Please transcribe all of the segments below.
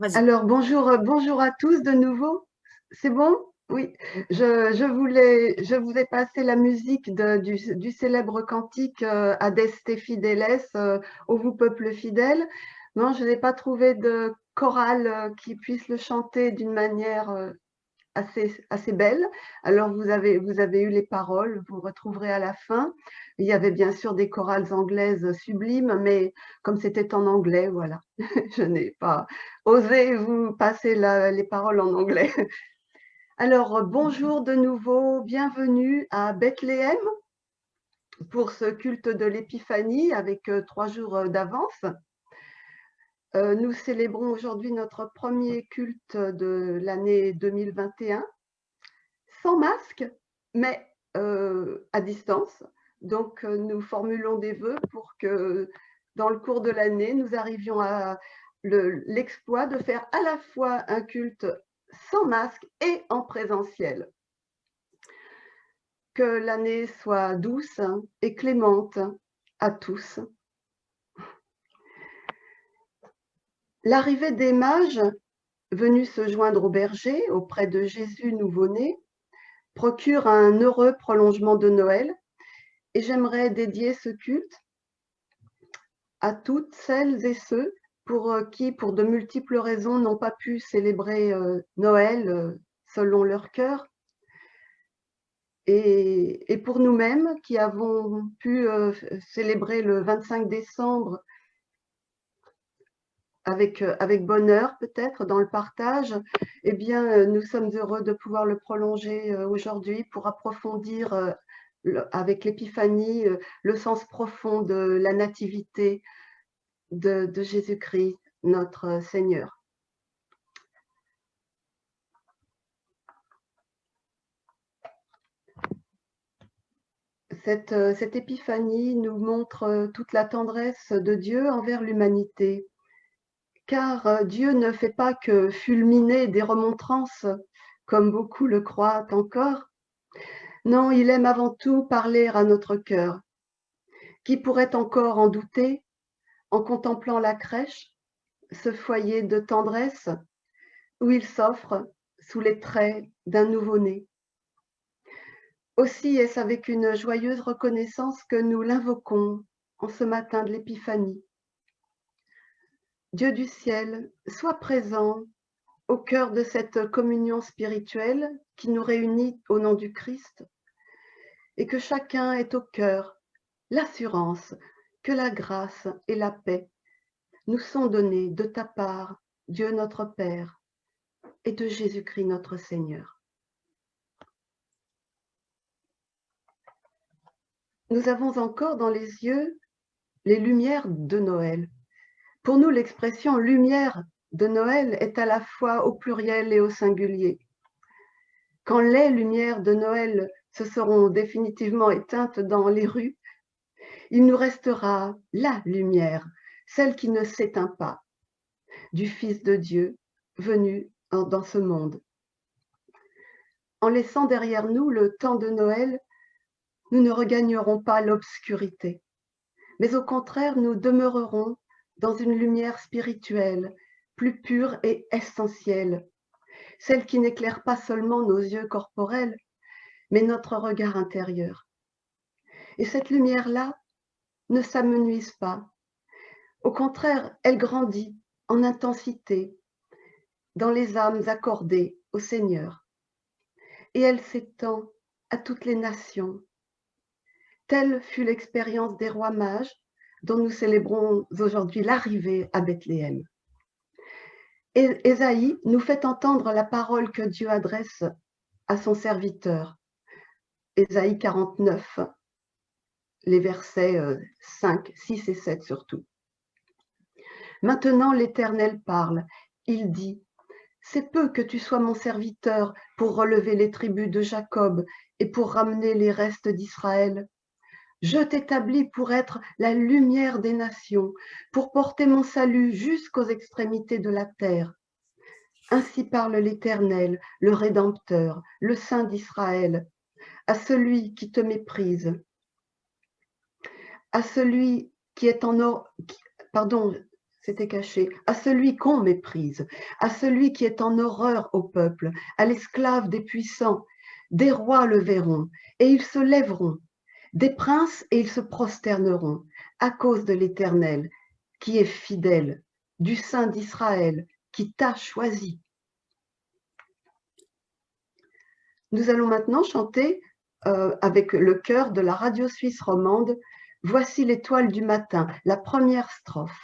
Vas-y. Alors bonjour à tous de nouveau. C'est bon? Oui. Je vous ai passé la musique du célèbre cantique Adeste Fideles, ô vous peuple fidèle. Non, je n'ai pas trouvé de chorale qui puisse le chanter d'une manière assez belle. Alors vous avez eu les paroles, vous retrouverez à la fin. Il y avait bien sûr des chorales anglaises sublimes, mais comme c'était en anglais, voilà, je n'ai pas osé vous passer les paroles en anglais. Alors bonjour de nouveau, bienvenue à Bethléem pour ce culte de l'Épiphanie avec 3 jours d'avance. Nous célébrons aujourd'hui notre premier culte de l'année 2021, sans masque, mais à distance. Donc, nous formulons des vœux pour que dans le cours de l'année, nous arrivions à l'exploit de faire à la fois un culte sans masque et en présentiel. Que l'année soit douce et clémente à tous. L'arrivée des mages venus se joindre aux bergers auprès de Jésus nouveau-né procure un heureux prolongement de Noël. Et j'aimerais dédier ce culte à toutes celles et ceux qui, pour de multiples raisons, n'ont pas pu célébrer Noël selon leur cœur. Et pour nous-mêmes qui avons pu célébrer le 25 décembre avec bonheur peut-être dans le partage, eh bien, nous sommes heureux de pouvoir le prolonger aujourd'hui pour approfondir avec l'épiphanie le sens profond de la nativité de Jésus-Christ, notre Seigneur. Cette épiphanie nous montre toute la tendresse de Dieu envers l'humanité, car Dieu ne fait pas que fulminer des remontrances, comme beaucoup le croient encore. Non, il aime avant tout parler à notre cœur. Qui pourrait encore en douter en contemplant la crèche, ce foyer de tendresse où il s'offre sous les traits d'un nouveau-né? Aussi est-ce avec une joyeuse reconnaissance que nous l'invoquons en ce matin de l'Épiphanie. Dieu du ciel, sois présent au cœur de cette communion spirituelle qui nous réunit au nom du Christ, et que chacun ait au cœur l'assurance que la grâce et la paix nous sont données de ta part, Dieu notre Père, et de Jésus-Christ notre Seigneur. Nous avons encore dans les yeux les lumières de Noël. Pour nous, l'expression lumière de Noël est à la fois au pluriel et au singulier. Quand les lumières de Noël se seront définitivement éteintes dans les rues, il nous restera la lumière, celle qui ne s'éteint pas, du Fils de Dieu venu dans ce monde. En laissant derrière nous le temps de Noël, nous ne regagnerons pas l'obscurité, mais au contraire, nous demeurerons dans une lumière spirituelle, plus pure et essentielle, celle qui n'éclaire pas seulement nos yeux corporels, mais notre regard intérieur. Et cette lumière-là ne s'amenuise pas. Au contraire, elle grandit en intensité dans les âmes accordées au Seigneur. Et elle s'étend à toutes les nations. Telle fut l'expérience des rois mages dont nous célébrons aujourd'hui l'arrivée à Bethléem. Et Ésaïe nous fait entendre la parole que Dieu adresse à son serviteur. Ésaïe 49, les versets 5, 6 et 7 surtout. Maintenant l'Éternel parle, il dit: c'est peu que tu sois mon serviteur pour relever les tribus de Jacob et pour ramener les restes d'Israël. Je t'établis pour être la lumière des nations, pour porter mon salut jusqu'aux extrémités de la terre. Ainsi parle l'Éternel, le Rédempteur, le Saint d'Israël, à celui qui te méprise, à celui qui est en or, pardon, s'était caché, à celui qu'on méprise, à celui qui est en horreur au peuple, à l'esclave des puissants. Des rois le verront, et ils se lèveront, des princes, et ils se prosterneront, à cause de l'Éternel, qui est fidèle, du Saint d'Israël, qui t'a choisi. Nous allons maintenant chanter avec le chœur de la radio suisse romande, Voici l'étoile du matin, la première strophe.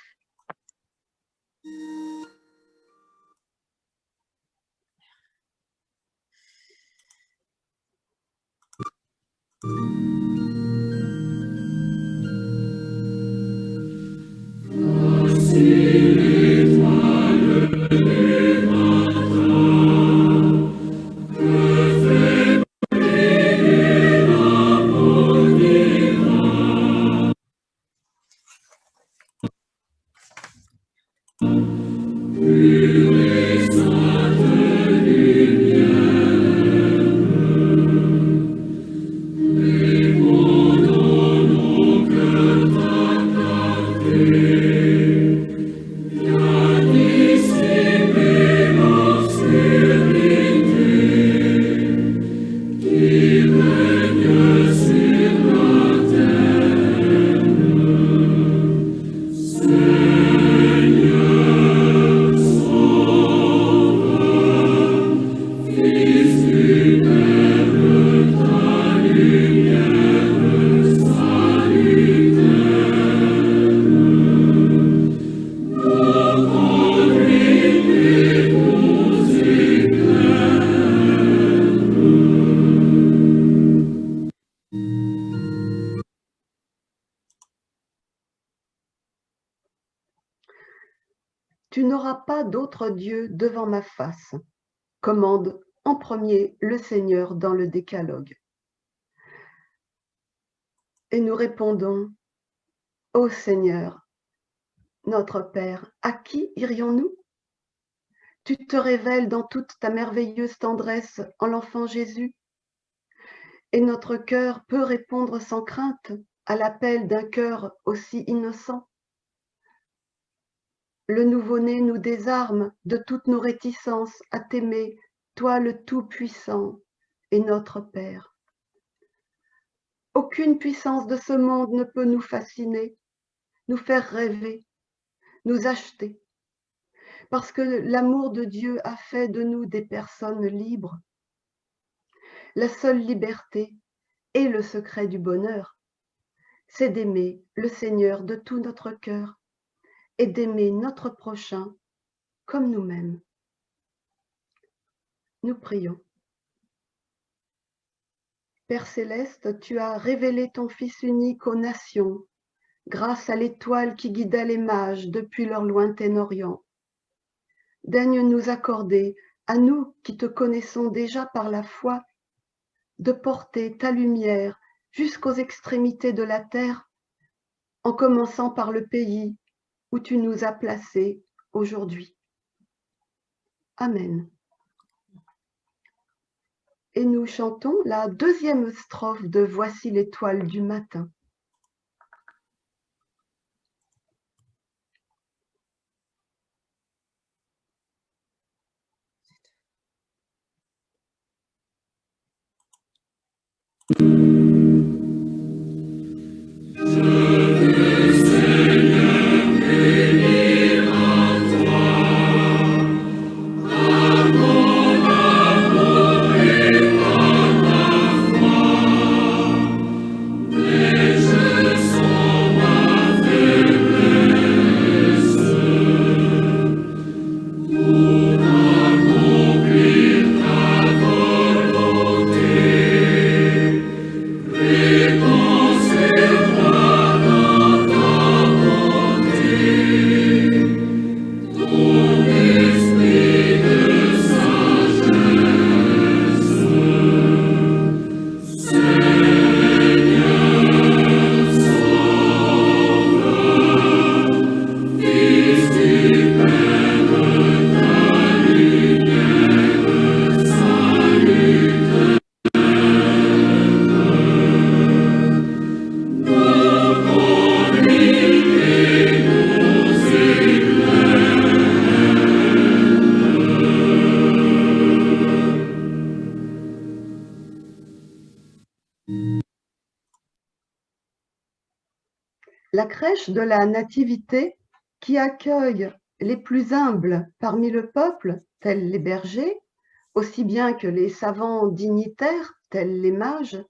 Tu n'auras pas d'autre Dieu devant ma face, commande en premier le Seigneur dans le Décalogue. Et nous répondons, ô Seigneur, notre Père, à qui irions-nous? Tu te révèles dans toute ta merveilleuse tendresse en l'enfant Jésus, et notre cœur peut répondre sans crainte à l'appel d'un cœur aussi innocent. Le nouveau-né nous désarme de toutes nos réticences à t'aimer, toi le Tout-Puissant et notre Père. Aucune puissance de ce monde ne peut nous fasciner, nous faire rêver, nous acheter, parce que l'amour de Dieu a fait de nous des personnes libres. La seule liberté et le secret du bonheur, c'est d'aimer le Seigneur de tout notre cœur et d'aimer notre prochain comme nous-mêmes. Nous prions. Père céleste, tu as révélé ton Fils unique aux nations, grâce à l'étoile qui guida les mages depuis leur lointain Orient. Daigne nous accorder, à nous qui te connaissons déjà par la foi, de porter ta lumière jusqu'aux extrémités de la terre, en commençant par le pays où tu nous as placés aujourd'hui. Amen. Et nous chantons la deuxième strophe de Voici l'étoile du matin. La crèche de la Nativité, qui accueille les plus humbles parmi le peuple, tels les bergers, aussi bien que les savants dignitaires, tels les mages,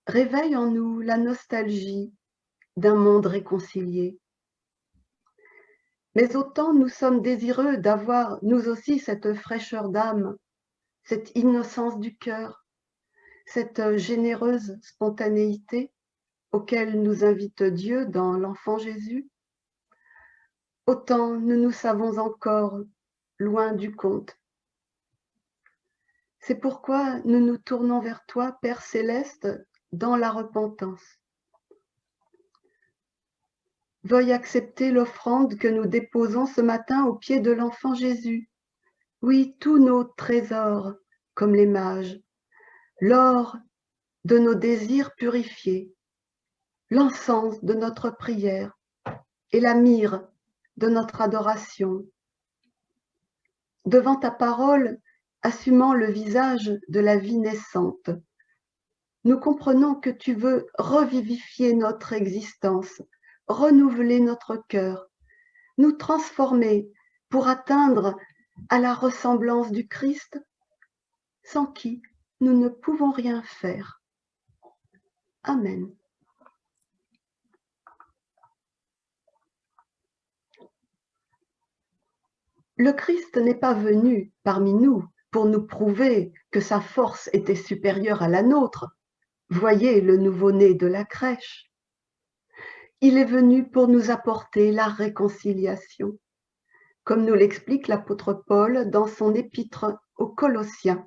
réveille en nous la nostalgie d'un monde réconcilié. Mais autant nous sommes désireux d'avoir, nous aussi, cette fraîcheur d'âme, cette innocence du cœur, cette généreuse spontanéité auquel nous invite Dieu dans l'enfant Jésus, autant nous nous savons encore loin du compte. C'est pourquoi nous nous tournons vers toi, Père céleste, dans la repentance. Veuille accepter l'offrande que nous déposons ce matin au pied de l'enfant Jésus. Oui, tous nos trésors, comme les mages, l'or de nos désirs purifiés, l'encens de notre prière et la myrrhe de notre adoration. Devant ta parole, assumant le visage de la vie naissante, nous comprenons que tu veux revivifier notre existence, renouveler notre cœur, nous transformer pour atteindre à la ressemblance du Christ, sans qui nous ne pouvons rien faire. Amen. Le Christ n'est pas venu parmi nous pour nous prouver que sa force était supérieure à la nôtre. Voyez le nouveau-né de la crèche. Il est venu pour nous apporter la réconciliation, comme nous l'explique l'apôtre Paul dans son épître aux Colossiens,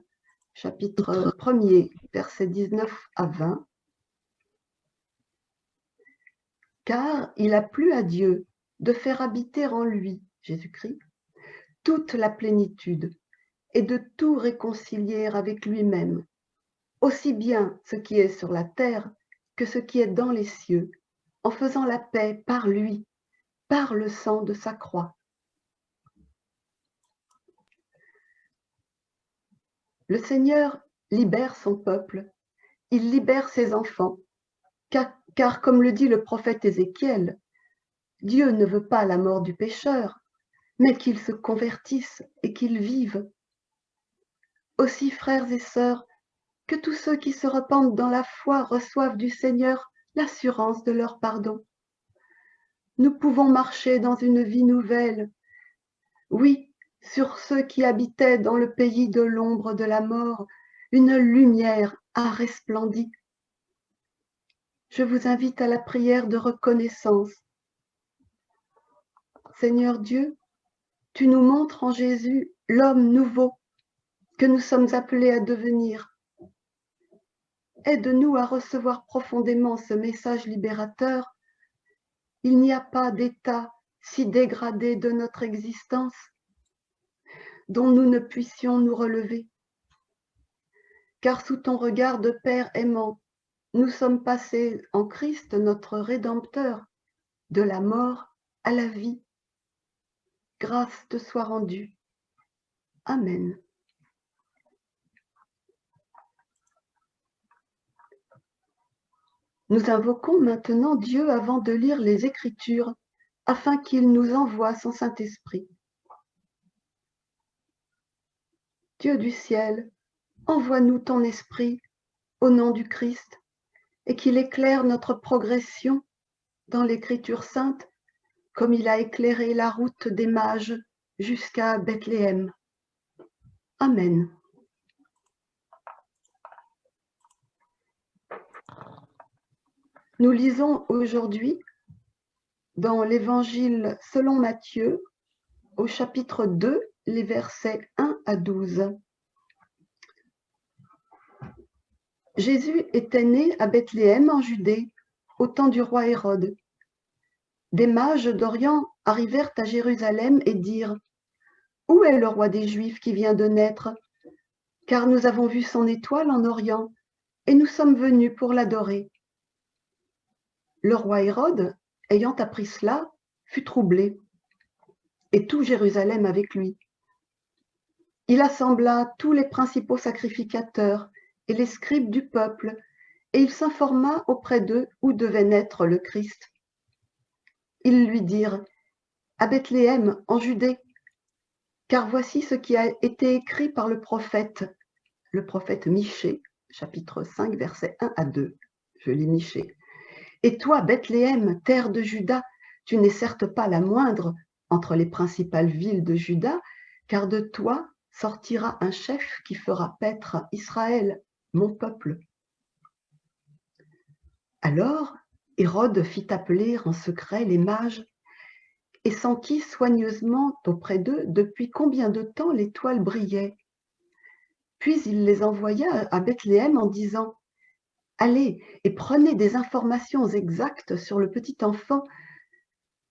chapitre 1er, versets 19 à 20. Car il a plu à Dieu de faire habiter en lui, Jésus-Christ, toute la plénitude et de tout réconcilier avec lui-même, aussi bien ce qui est sur la terre que ce qui est dans les cieux, en faisant la paix par lui, par le sang de sa croix. Le Seigneur libère son peuple, il libère ses enfants, car comme le dit le prophète Ézéchiel, Dieu ne veut pas la mort du pécheur, mais qu'il se convertisse et qu'il vive. Aussi, frères et sœurs, que tous ceux qui se repentent dans la foi reçoivent du Seigneur l'assurance de leur pardon. Nous pouvons marcher dans une vie nouvelle. Oui, sur ceux qui habitaient dans le pays de l'ombre de la mort, une lumière a resplendi. Je vous invite à la prière de reconnaissance. Seigneur Dieu, tu nous montres en Jésus l'homme nouveau que nous sommes appelés à devenir. Aide-nous à recevoir profondément ce message libérateur. Il n'y a pas d'état si dégradé de notre existence dont nous ne puissions nous relever. Car sous ton regard de Père aimant, nous sommes passés en Christ, notre Rédempteur, de la mort à la vie. Grâce te soit rendue. Amen. Nous invoquons maintenant Dieu avant de lire les Écritures, afin qu'il nous envoie son Saint-Esprit. Dieu du ciel, envoie-nous ton Esprit au nom du Christ, et qu'il éclaire notre progression dans l'Écriture sainte, comme il a éclairé la route des mages jusqu'à Bethléem. Amen. Nous lisons aujourd'hui dans l'Évangile selon Matthieu, au chapitre 2, les versets 1 à 12. Jésus était né à Bethléem en Judée, au temps du roi Hérode. Des mages d'Orient arrivèrent à Jérusalem et dirent : « Où est le roi des Juifs qui vient de naître ? Car nous avons vu son étoile en Orient, et nous sommes venus pour l'adorer. » Le roi Hérode, ayant appris cela, fut troublé, et tout Jérusalem avec lui. Il assembla tous les principaux sacrificateurs et les scribes du peuple, et il s'informa auprès d'eux où devait naître le Christ. Ils lui dirent: à Bethléem, en Judée, car voici ce qui a été écrit par le prophète Michée, chapitre 5, versets 1 à 2. Je lis Michée. Et toi, Bethléem, terre de Juda, tu n'es certes pas la moindre entre les principales villes de Juda, car de toi sortira un chef qui fera paître Israël, mon peuple. Alors Hérode fit appeler en secret les mages et s'enquit soigneusement auprès d'eux depuis combien de temps l'étoile brillait. Puis il les envoya à Bethléem en disant: allez et prenez des informations exactes sur le petit enfant.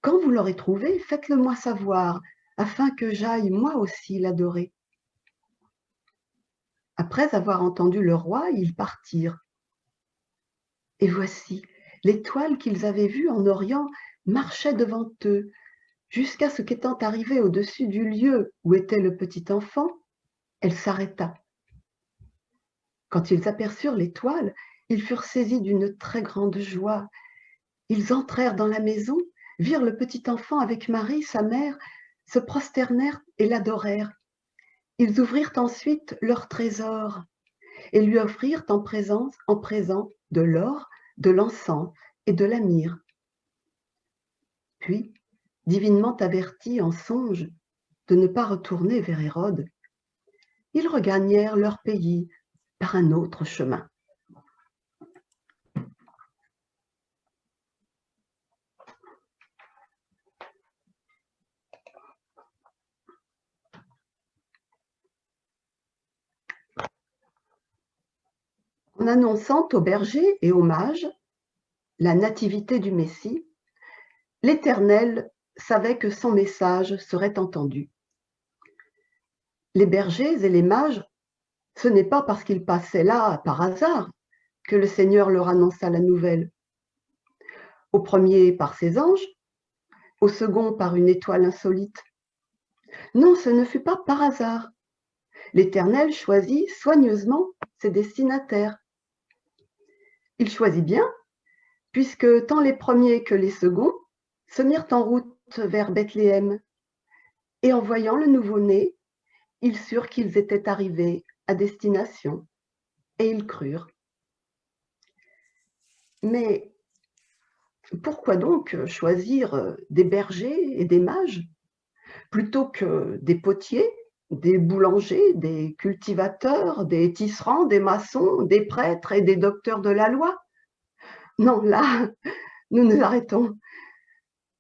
Quand vous l'aurez trouvé, faites-le moi savoir, afin que j'aille moi aussi l'adorer. Après avoir entendu le roi, ils partirent. Et voici, l'étoile qu'ils avaient vue en Orient marchait devant eux, jusqu'à ce qu'étant arrivée au-dessus du lieu où était le petit enfant, elle s'arrêta. Quand ils aperçurent l'étoile, ils furent saisis d'une très grande joie. Ils entrèrent dans la maison, virent le petit enfant avec Marie, sa mère, se prosternèrent et l'adorèrent. Ils ouvrirent ensuite leur trésor et lui offrirent en présent de l'or, de l'encens et de la myrrhe. Puis, divinement avertis en songe de ne pas retourner vers Hérode, ils regagnèrent leur pays par un autre chemin. En annonçant aux bergers et aux mages la nativité du Messie, l'Éternel savait que son message serait entendu. Les bergers et les mages, ce n'est pas parce qu'ils passaient là par hasard que le Seigneur leur annonça la nouvelle. Au premier par ses anges, au second par une étoile insolite. Non, ce ne fut pas par hasard. L'Éternel choisit soigneusement ses destinataires. Il choisit bien, puisque tant les premiers que les seconds se mirent en route vers Bethléem, et en voyant le nouveau-né, ils surent qu'ils étaient arrivés à destination, et ils crurent. Mais pourquoi donc choisir des bergers et des mages plutôt que des potiers, des boulangers, des cultivateurs, des tisserands, des maçons, des prêtres et des docteurs de la loi? Non, là, nous nous arrêtons.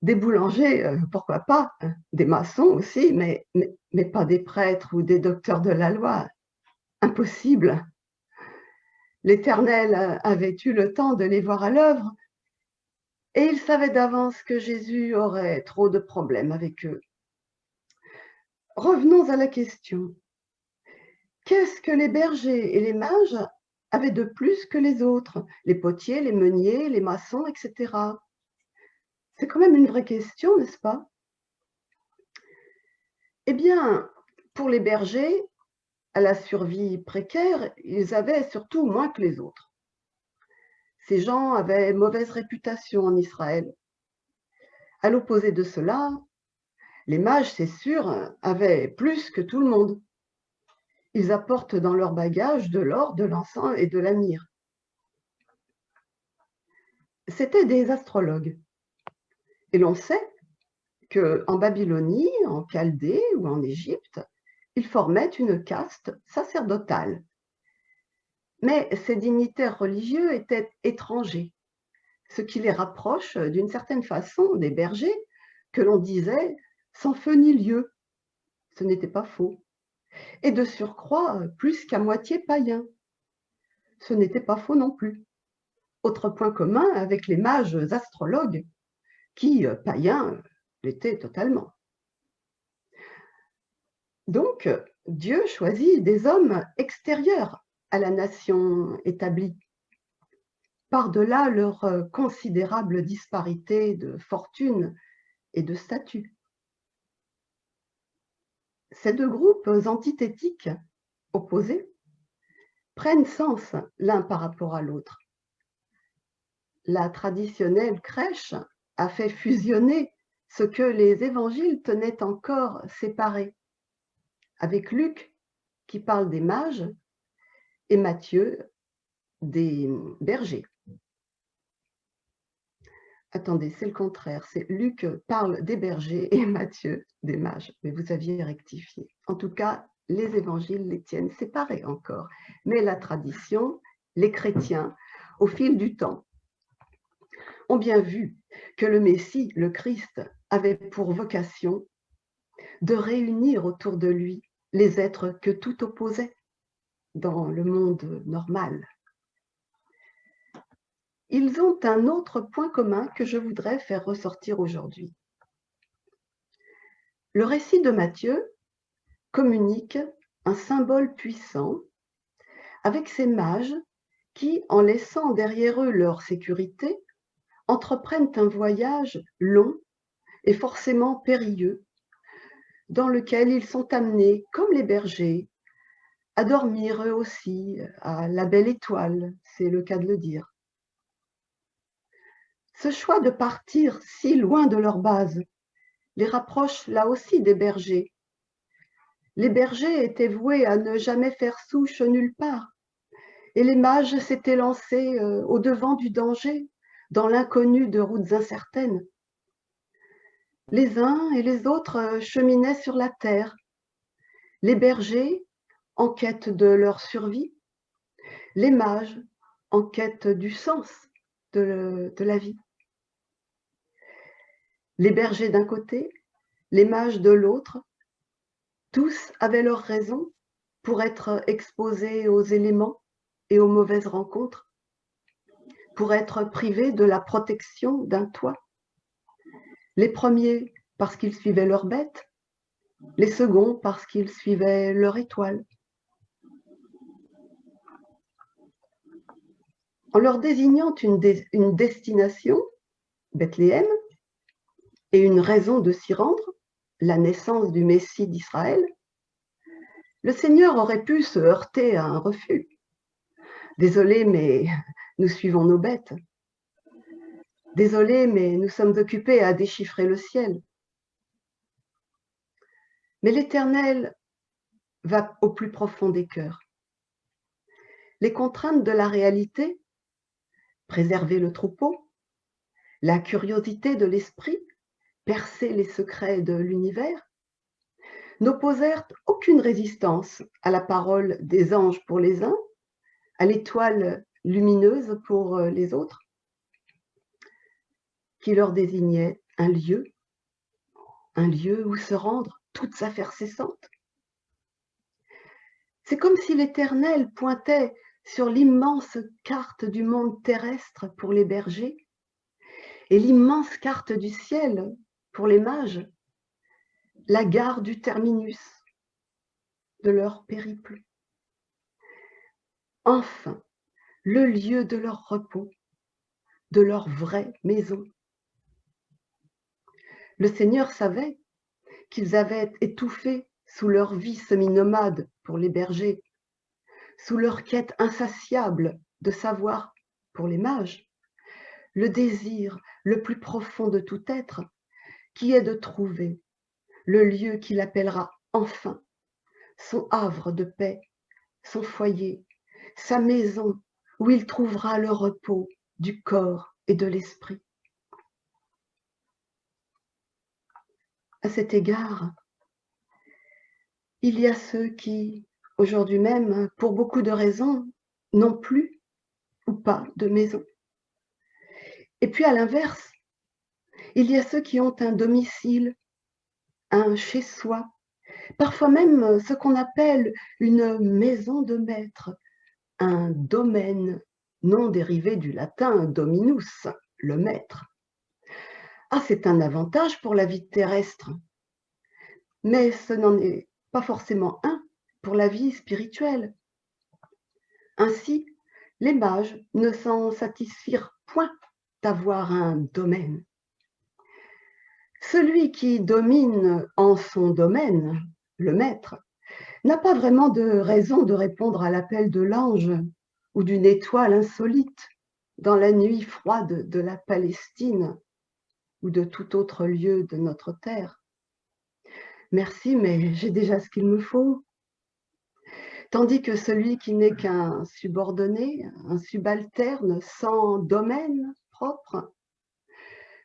Des boulangers, pourquoi pas, hein, des maçons aussi, mais pas des prêtres ou des docteurs de la loi. Impossible. L'Éternel avait eu le temps de les voir à l'œuvre et il savait d'avance que Jésus aurait trop de problèmes avec eux. Revenons à la question. Qu'est-ce que les bergers et les mages avaient de plus que les autres, les potiers, les meuniers, les maçons, etc.? C'est quand même une vraie question, n'est-ce pas? Eh bien, pour les bergers, à la survie précaire, ils avaient surtout moins que les autres. Ces gens avaient mauvaise réputation en Israël. À l'opposé de cela, les mages, c'est sûr, avaient plus que tout le monde. Ils apportent dans leur bagage de l'or, de l'encens et de la myrrhe. C'étaient des astrologues. Et l'on sait qu'en Babylonie, en Chaldée ou en Égypte, ils formaient une caste sacerdotale. Mais ces dignitaires religieux étaient étrangers, ce qui les rapproche d'une certaine façon des bergers que l'on disait sans feu ni lieu. Ce n'était pas faux. Et de surcroît, plus qu'à moitié païens. Ce n'était pas faux non plus. Autre point commun avec les mages astrologues, qui, païens, l'étaient totalement. Donc, Dieu choisit des hommes extérieurs à la nation établie, par-delà leur considérable disparité de fortune et de statut. Ces deux groupes antithétiques, opposés, prennent sens l'un par rapport à l'autre. La traditionnelle crèche a fait fusionner ce que les évangiles tenaient encore séparé, avec Luc qui parle des mages et Matthieu des bergers. Attendez, c'est le contraire. C'est Luc parle des bergers et Matthieu des mages. Mais vous aviez rectifié. En tout cas, les évangiles les tiennent séparés encore. Mais la tradition, les chrétiens, au fil du temps, ont bien vu que le Messie, le Christ, avait pour vocation de réunir autour de lui les êtres que tout opposait dans le monde normal. Ils ont un autre point commun que je voudrais faire ressortir aujourd'hui. Le récit de Matthieu communique un symbole puissant avec ces mages qui, en laissant derrière eux leur sécurité, entreprennent un voyage long et forcément périlleux, dans lequel ils sont amenés, comme les bergers, à dormir eux aussi à la belle étoile, c'est le cas de le dire. Ce choix de partir si loin de leur base les rapproche là aussi des bergers. Les bergers étaient voués à ne jamais faire souche nulle part, et les mages s'étaient lancés au devant du danger, dans l'inconnu de routes incertaines. Les uns et les autres cheminaient sur la terre, les bergers en quête de leur survie, les mages en quête du sens de la vie. Les bergers d'un côté, les mages de l'autre, tous avaient leurs raisons pour être exposés aux éléments et aux mauvaises rencontres, pour être privés de la protection d'un toit. Les premiers parce qu'ils suivaient leurs bêtes, les seconds parce qu'ils suivaient leur étoile. En leur désignant une destination, Bethléem, et une raison de s'y rendre, la naissance du Messie d'Israël, le Seigneur aurait pu se heurter à un refus. Désolé, mais nous suivons nos bêtes. Désolé, mais nous sommes occupés à déchiffrer le ciel. Mais l'Éternel va au plus profond des cœurs. Les contraintes de la réalité, préserver le troupeau, la curiosité de l'esprit, percer les secrets de l'univers, n'opposèrent aucune résistance à la parole des anges pour les uns, à l'étoile lumineuse pour les autres, qui leur désignait un lieu où se rendre, toutes affaires cessantes. C'est comme si l'Éternel pointait sur l'immense carte du monde terrestre pour les bergers et l'immense carte du ciel pour les mages, la gare du terminus de leur périple. Enfin, le lieu de leur repos, de leur vraie maison. Le Seigneur savait qu'ils avaient étouffé sous leur vie semi-nomade pour les bergers, sous leur quête insatiable de savoir pour les mages, le désir le plus profond de tout être, qui est de trouver le lieu qu'il appellera enfin son havre de paix, son foyer, sa maison où il trouvera le repos du corps et de l'esprit. À cet égard, il y a ceux qui, aujourd'hui même, pour beaucoup de raisons, n'ont plus ou pas de maison. Et puis à l'inverse, il y a ceux qui ont un domicile, un chez-soi, parfois même ce qu'on appelle une maison de maître, un domaine, nom dérivé du latin dominus, le maître. Ah, c'est un avantage pour la vie terrestre, mais ce n'en est pas forcément un pour la vie spirituelle. Ainsi, les mages ne s'en satisfirent point d'avoir un domaine. Celui qui domine en son domaine, le maître, n'a pas vraiment de raison de répondre à l'appel de l'ange ou d'une étoile insolite dans la nuit froide de la Palestine ou de tout autre lieu de notre terre. Merci, mais j'ai déjà ce qu'il me faut. Tandis que celui qui n'est qu'un subordonné, un subalterne sans domaine propre,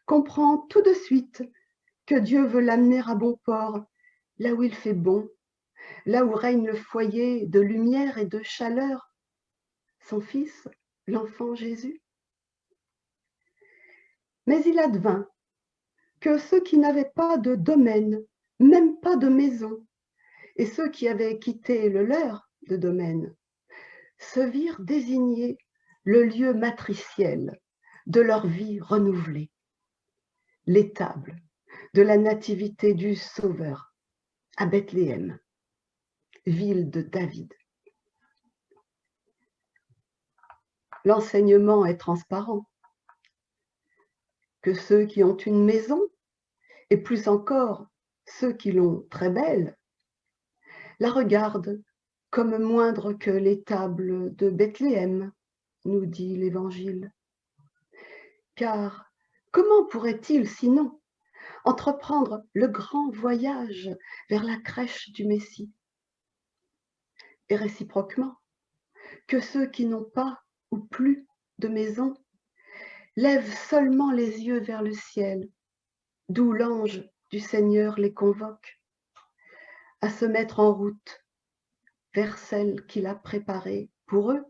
comprend tout de suite que Dieu veut l'amener à bon port, là où il fait bon, là où règne le foyer de lumière et de chaleur, son Fils, l'enfant Jésus. Mais il advint que ceux qui n'avaient pas de domaine, même pas de maison, et ceux qui avaient quitté le leur de domaine, se virent désigner le lieu matriciel de leur vie renouvelée, l'étable de la nativité du Sauveur à Bethléem, ville de David. L'enseignement est transparent, que ceux qui ont une maison, et plus encore ceux qui l'ont très belle, la regardent comme moindre que l'étable de Bethléem, nous dit l'Évangile. Car comment pourrait-il sinon entreprendre le grand voyage vers la crèche du Messie? Et réciproquement, que ceux qui n'ont pas ou plus de maison lèvent seulement les yeux vers le ciel, d'où l'ange du Seigneur les convoque à se mettre en route vers celle qu'il a préparée pour eux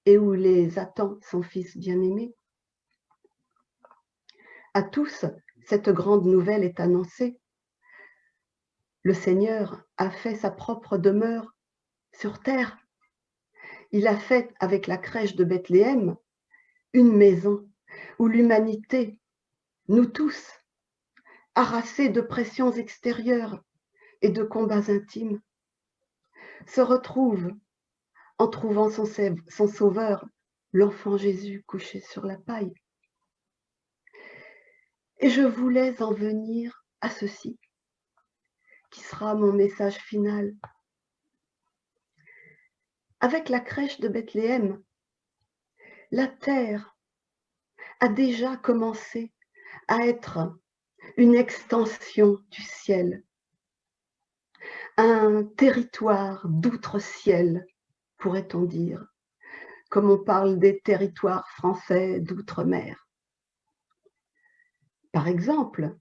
et où les attend son Fils bien-aimé. À tous, cette grande nouvelle est annoncée. Le Seigneur a fait sa propre demeure sur terre. Il a fait avec la crèche de Bethléem une maison où l'humanité, nous tous, harassés de pressions extérieures et de combats intimes, se retrouve en trouvant son sauveur, l'enfant Jésus couché sur la paille. Et je voulais en venir à ceci, qui sera mon message final. Avec la crèche de Bethléem, la terre a déjà commencé à être une extension du ciel, un territoire d'outre-ciel, pourrait-on dire, comme on parle des territoires français d'outre-mer. Par exemple,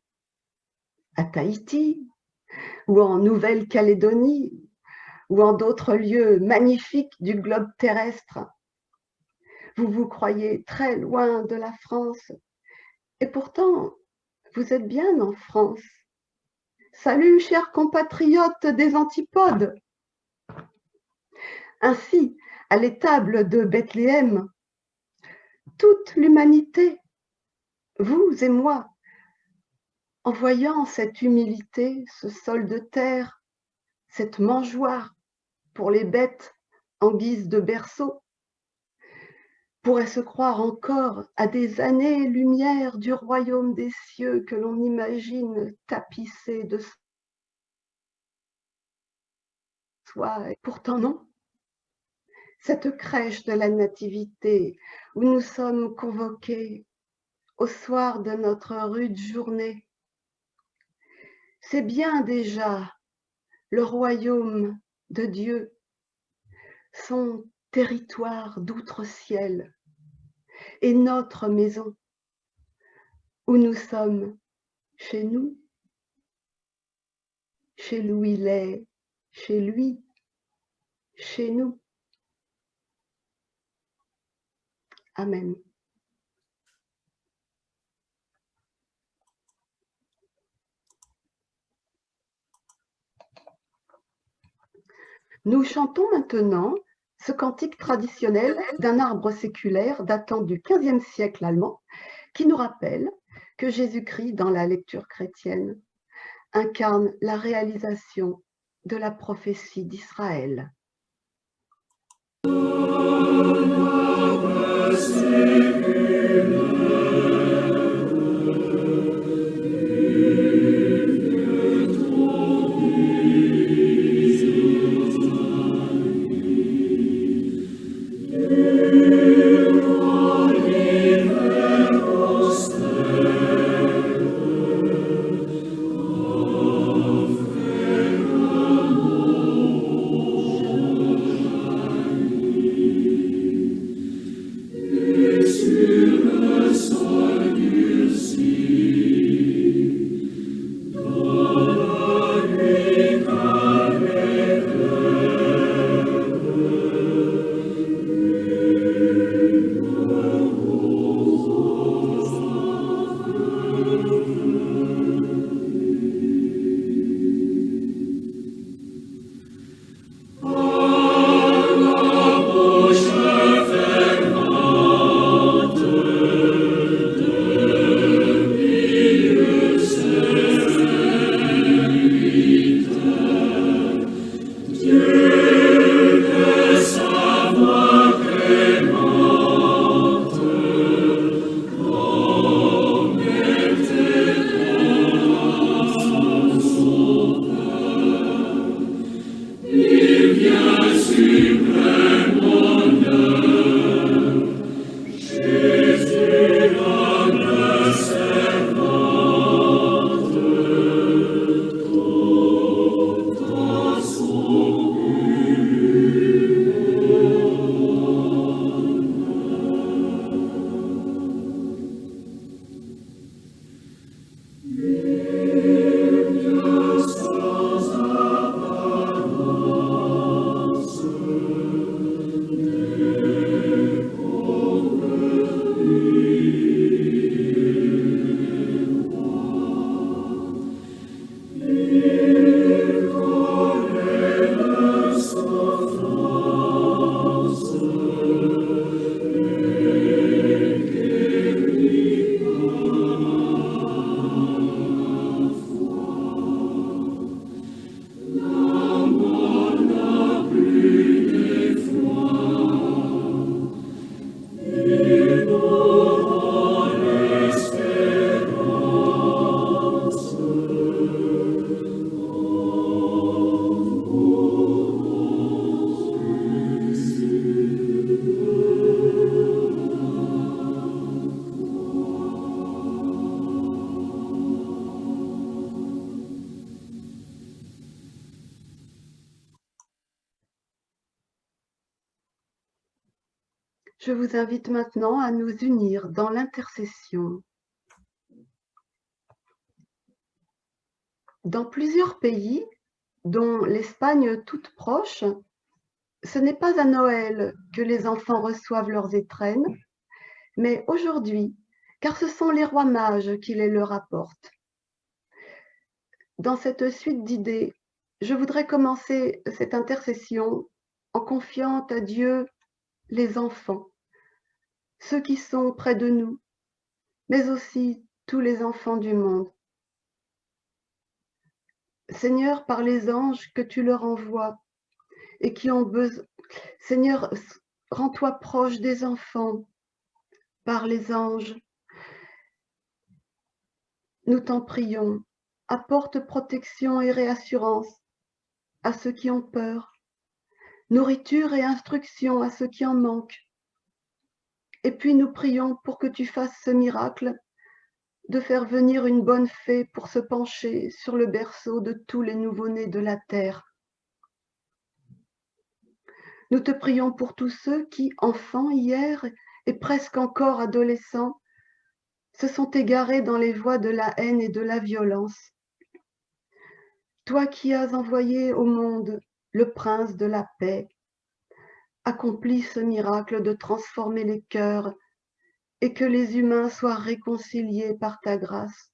à Tahiti, ou en Nouvelle-Calédonie, ou en d'autres lieux magnifiques du globe terrestre, vous vous croyez très loin de la France, et pourtant, vous êtes bien en France. Salut, chers compatriotes des antipodes! Ainsi, à l'étable de Bethléem, toute l'humanité, vous et moi, en voyant cette humilité, ce sol de terre, cette mangeoire pour les bêtes en guise de berceau, pourrait se croire encore à des années-lumière du royaume des cieux que l'on imagine tapissé de soie. Et pourtant non. Cette crèche de la nativité où nous sommes convoqués au soir de notre rude journée, c'est bien déjà le royaume de Dieu, son territoire d'outre-ciel et notre maison où nous sommes chez nous, chez où il est, chez lui, chez nous. Amen. Nous chantons maintenant ce cantique traditionnel d'un arbre séculaire datant du XVe siècle allemand qui nous rappelle que Jésus-Christ, dans la lecture chrétienne, incarne la réalisation de la prophétie d'Israël. Je vous invite maintenant à nous unir dans l'intercession. Dans plusieurs pays, dont l'Espagne toute proche, ce n'est pas à Noël que les enfants reçoivent leurs étrennes, mais aujourd'hui, car ce sont les rois mages qui les leur apportent. Dans cette suite d'idées, je voudrais commencer cette intercession en confiant à Dieu les enfants, ceux qui sont près de nous, mais aussi tous les enfants du monde. Seigneur, par les anges que tu leur envoies et qui ont besoin, Seigneur, rends-toi proche des enfants par les anges. Nous t'en prions, apporte protection et réassurance à ceux qui ont peur, nourriture et instruction à ceux qui en manquent. Et puis nous prions pour que tu fasses ce miracle de faire venir une bonne fée pour se pencher sur le berceau de tous les nouveau-nés de la terre. Nous te prions pour tous ceux qui, enfants hier et presque encore adolescents, se sont égarés dans les voies de la haine et de la violence. Toi qui as envoyé au monde le prince de la paix, accomplis ce miracle de transformer les cœurs et que les humains soient réconciliés par ta grâce.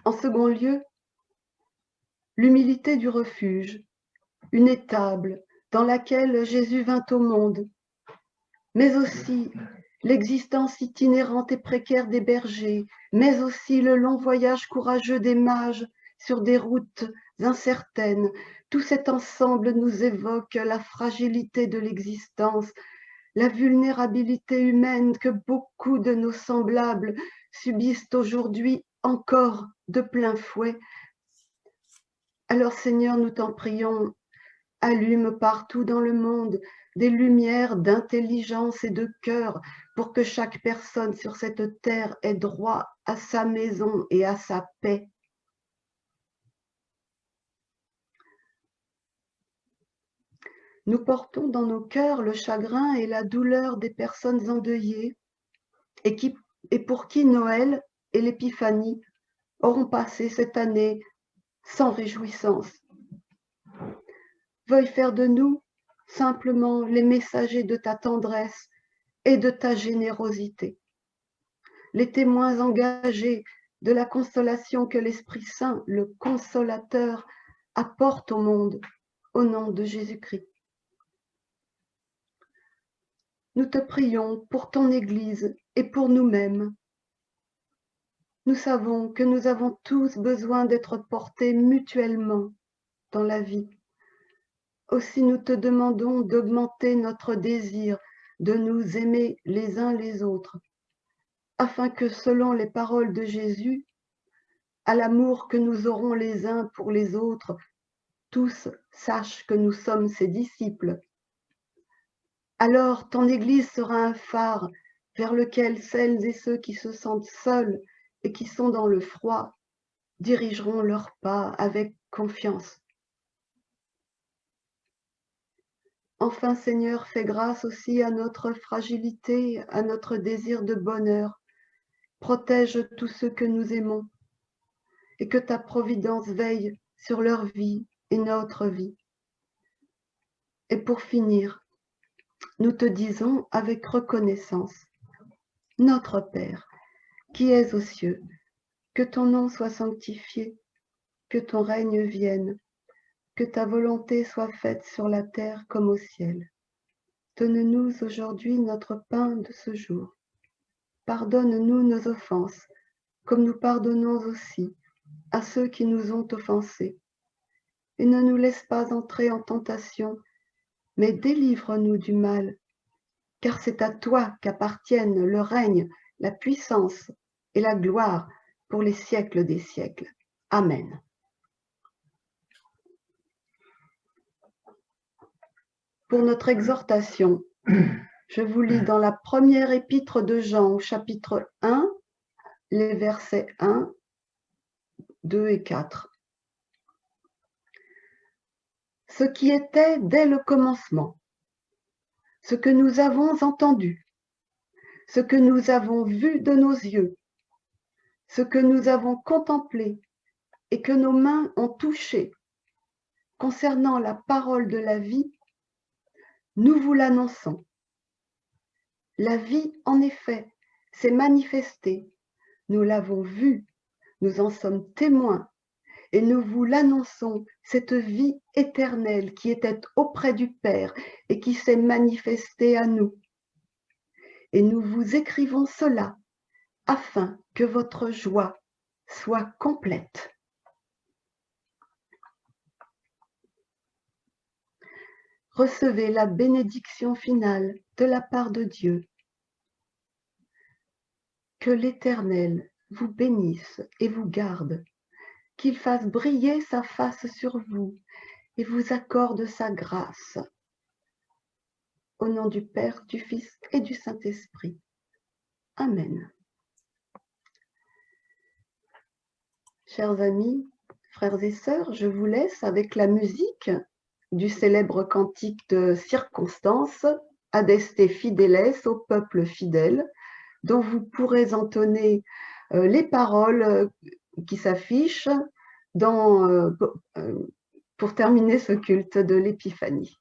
En second lieu, l'humilité du refuge, une étable dans laquelle Jésus vint au monde, mais aussi l'existence itinérante et précaire des bergers, mais aussi le long voyage courageux des mages sur des routes incertaines. Tout cet ensemble nous évoque la fragilité de l'existence, la vulnérabilité humaine que beaucoup de nos semblables subissent aujourd'hui encore de plein fouet. Alors Seigneur, nous t'en prions, allume partout dans le monde des lumières d'intelligence et de cœur pour que chaque personne sur cette terre ait droit à sa maison et à sa paix. Nous portons dans nos cœurs le chagrin et la douleur des personnes endeuillées et pour qui Noël et l'Épiphanie auront passé cette année sans réjouissance. Veuille faire de nous simplement les messagers de ta tendresse et de ta générosité, les témoins engagés de la consolation que l'Esprit Saint, le Consolateur, apporte au monde au nom de Jésus-Christ. Nous te prions pour ton Église et pour nous-mêmes. Nous savons que nous avons tous besoin d'être portés mutuellement dans la vie. Aussi nous te demandons d'augmenter notre désir de nous aimer les uns les autres, afin que selon les paroles de Jésus, à l'amour que nous aurons les uns pour les autres, tous sachent que nous sommes ses disciples. Alors ton Église sera un phare vers lequel celles et ceux qui se sentent seuls et qui sont dans le froid dirigeront leurs pas avec confiance. Enfin, Seigneur, fais grâce aussi à notre fragilité, à notre désir de bonheur, Protège tous ceux que nous aimons et que ta providence veille sur leur vie et notre vie. Et pour finir, nous te disons avec reconnaissance, Notre Père, qui es aux cieux, que ton nom soit sanctifié, que ton règne vienne, que ta volonté soit faite sur la terre comme au ciel. Donne-nous aujourd'hui notre pain de ce jour. Pardonne-nous nos offenses, comme nous pardonnons aussi à ceux qui nous ont offensés. Et ne nous laisse pas entrer en tentation, mais délivre-nous du mal, car c'est à toi qu'appartiennent le règne, la puissance et la gloire pour les siècles des siècles. Amen. Pour notre exhortation, je vous lis dans la première épître de Jean, au chapitre 1, les versets 1, 2 et 4. Ce qui était dès le commencement, ce que nous avons entendu, ce que nous avons vu de nos yeux, ce que nous avons contemplé et que nos mains ont touché, concernant la parole de la vie, nous vous l'annonçons. La vie, en effet, s'est manifestée, nous l'avons vue, nous en sommes témoins, et nous vous l'annonçons, cette vie éternelle qui était auprès du Père et qui s'est manifestée à nous. Et nous vous écrivons cela afin que votre joie soit complète. Recevez la bénédiction finale de la part de Dieu. Que l'Éternel vous bénisse et vous garde, qu'il fasse briller sa face sur vous et vous accorde sa grâce. Au nom du Père, du Fils et du Saint-Esprit. Amen. Chers amis, frères et sœurs, je vous laisse avec la musique du célèbre cantique de circonstance, Adeste Fideles, au peuple fidèle, dont vous pourrez entonner les paroles qui s'affichent pour terminer ce culte de l'Épiphanie.